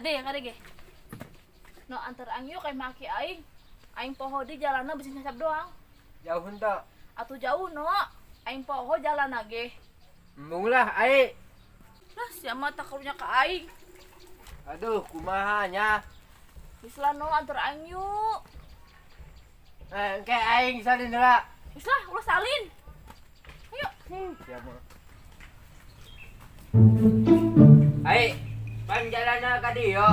Ade ge. No antar angyu kay maki aing. Aing poho di jalanna bisi nyasap doang. Jauh henteu. Atuh jauh no. Aing poho jalan ge. Embung lah ai. Lah sia mah takarunya ka aing. Aduh, kumaha nya? Geus lah no antar angyu. Engke aing salin heula. Geus lah ulah salin. Ayo. Sia mah. Ai, pan jalanna ka dieu.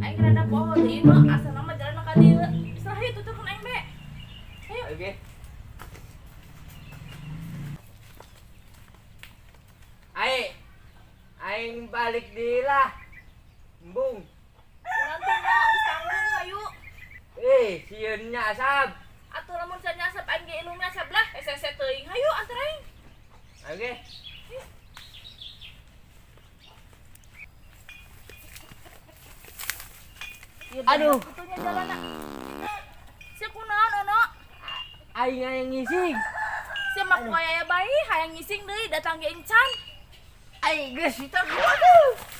Aing rada poho deui no asal nama jalan ka dieu. Geus lah ayo tuturkeun aing be. Ayo. Oke. Ai, aing balik deui lah. Embung. Urang teh na geus tanggung hayu. Sieun nyasab. Atuh lamun sa nyasap aing ge ilmu nyasap lah. Ese teuing hayu antar aing. Oke. Aduh. Itunya jalanna. Sia kunaon ono? Aing yang ngising. Sia mah koe aya bayi hayang ngising deui datang ge encan. Aing geus kita. Waduh.